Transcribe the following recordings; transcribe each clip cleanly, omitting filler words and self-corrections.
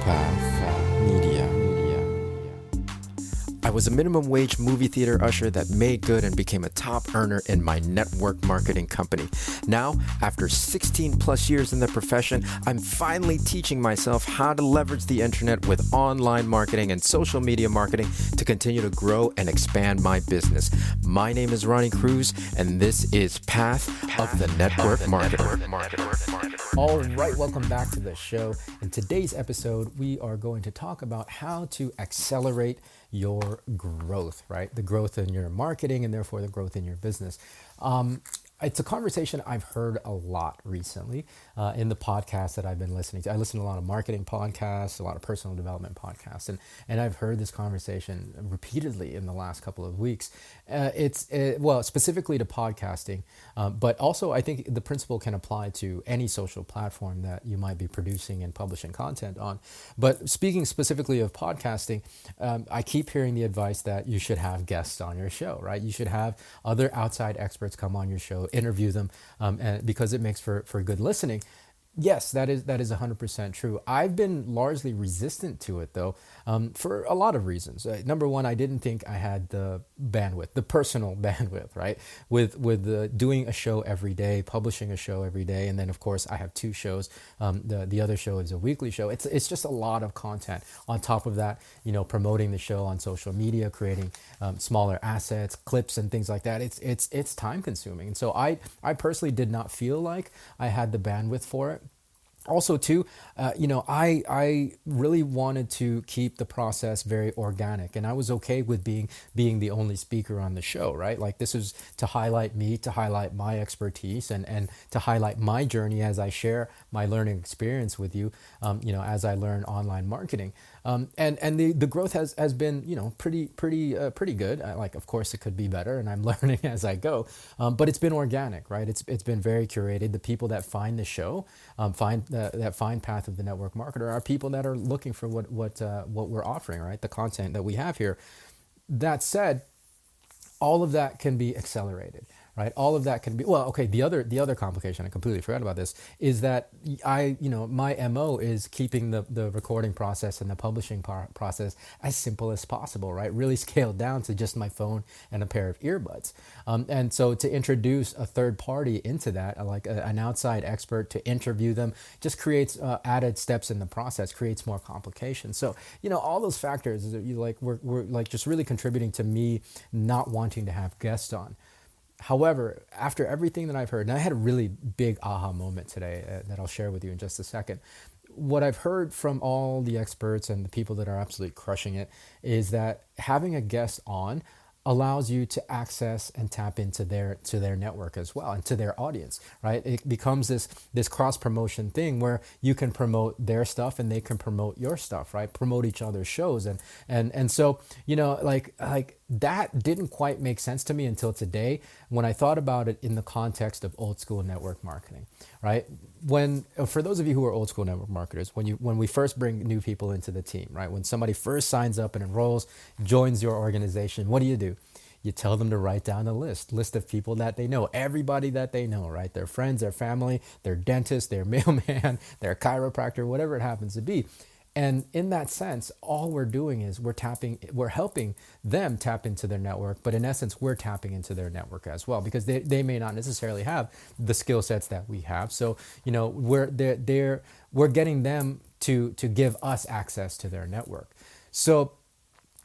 Path Media. I was a minimum wage movie theater usher that made good and became a top earner in my network marketing company. Now, after 16 plus years in the profession, I'm finally teaching myself how to leverage the internet with online marketing and social media marketing to continue to grow and expand my business. My name is Ronnie Cruz, and this is Path of the Network Marketer. All right, welcome back to the show. In today's episode, we are going to talk about how to accelerate your growth, right? The growth in your marketing and therefore the growth in your business. It's a conversation I've heard a lot recently in the podcasts that I've been listening to. I listen to a lot of marketing podcasts, a lot of personal development podcasts, and I've heard this conversation repeatedly in the last couple of weeks. Well, specifically to podcasting, but also I think the principle can apply to any social platform that you might be producing and publishing content on. But speaking specifically of podcasting, I keep hearing the advice that you should have guests on your show, right? You should have other outside experts come on your show, interview them, and because it makes for good listening. Yes, that is 100% true. I've been largely resistant to it though, for a lot of reasons. Number one, I didn't think I had the bandwidth, the personal bandwidth, right? With doing a show every day, publishing a show every day, and then of course I have two shows. The other show is a weekly show. It's just a lot of content. On top of that, promoting the show on social media, creating smaller assets, clips, and things like that. It's time consuming, and so I personally did not feel like I had the bandwidth for it. Also, too, I really wanted to keep the process very organic, and I was okay with being the only speaker on the show, right? Like this is to highlight me, to highlight my expertise, and to highlight my journey as I share my learning experience with you, as I learn online marketing. And the growth has been, pretty good. Like, of course, it could be better, and I'm learning as I go. But it's been organic, right? It's been very curated. The people that find the show, that find Path of the Network Marketer are people that are looking for what we're offering, right? The content that we have here. That said, all of that can be accelerated, right? All of that can be, well, okay, the other complication, I completely forgot about this, is that my MO is keeping the recording process and the publishing process as simple as possible, right? Really scaled down to just my phone and a pair of earbuds. And so to introduce a third party into that, like an outside expert to interview them, just creates added steps in the process, creates more complications. So, all those factors, we're like just really contributing to me not wanting to have guests on. However, after everything that I've heard, and I had a really big aha moment today that I'll share with you in just a second. What I've heard from all the experts and the people that are absolutely crushing it is that having a guest on allows you to access and tap into their network as well and to their audience, right? It becomes this cross promotion thing where you can promote their stuff and they can promote your stuff, right? Promote each other's shows and so like that didn't quite make sense to me until today when I thought about it in the context of old school network marketing, right? For those of you who are old school network marketers, when we first bring new people into the team, right? When somebody first signs up and enrolls, joins your organization, what do? You tell them to write down a list of people that they know, everybody that they know, right? Their friends, their family, their dentist, their mailman, their chiropractor, whatever it happens to be. And in that sense, all we're doing is we're helping them tap into their network, but in essence, we're tapping into their network as well, because they may not necessarily have the skill sets that we have. So, we're getting them to give us access to their network. So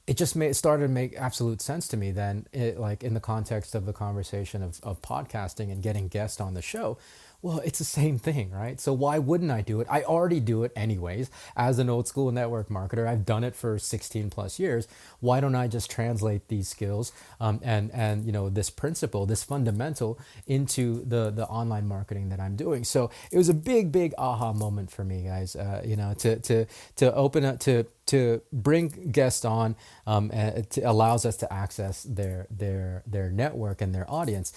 it just started to make absolute sense to me then, like in the context of the conversation of podcasting and getting guests on the show. Well, it's the same thing, right? So why wouldn't I do it? I already do it anyways. As an old school network marketer, I've done it for 16 plus years. Why don't I just translate these skills and this principle, this fundamental into the online marketing that I'm doing? So it was a big aha moment for me, guys. To open up to bring guests on, it allows us to access their network and their audience.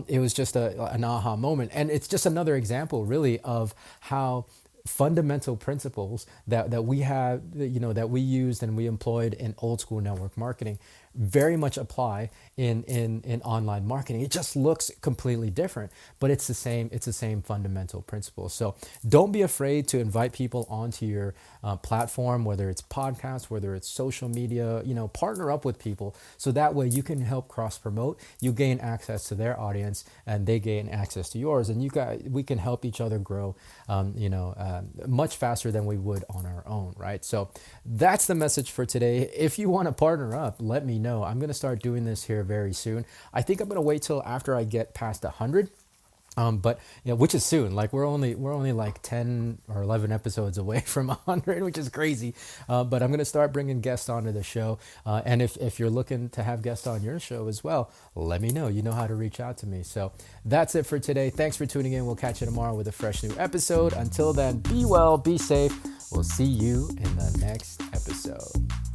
It was just an aha moment, and it's just another example, really, of how fundamental principles that we have, that we used and we employed in old school network marketing very much apply in online marketing. It just looks completely different, but it's the same fundamental principle. So don't be afraid to invite people onto your platform, whether it's podcasts, whether it's social media. Partner up with people so that way you can help cross promote. You gain access to their audience, and they gain access to yours, and we can help each other grow, much faster than we would on our own, right? So that's the message for today. If you want to partner up, let me know. I'm going to start doing this here very soon. I think I'm going to wait till after I get past 100. But which is soon. Like we're only like 10 or 11 episodes away from 100, which is crazy. But I'm gonna start bringing guests onto the show. And if you're looking to have guests on your show as well, let me know. You know how to reach out to me. So that's it for today. Thanks for tuning in. We'll catch you tomorrow with a fresh new episode. Until then, be well, be safe. We'll see you in the next episode.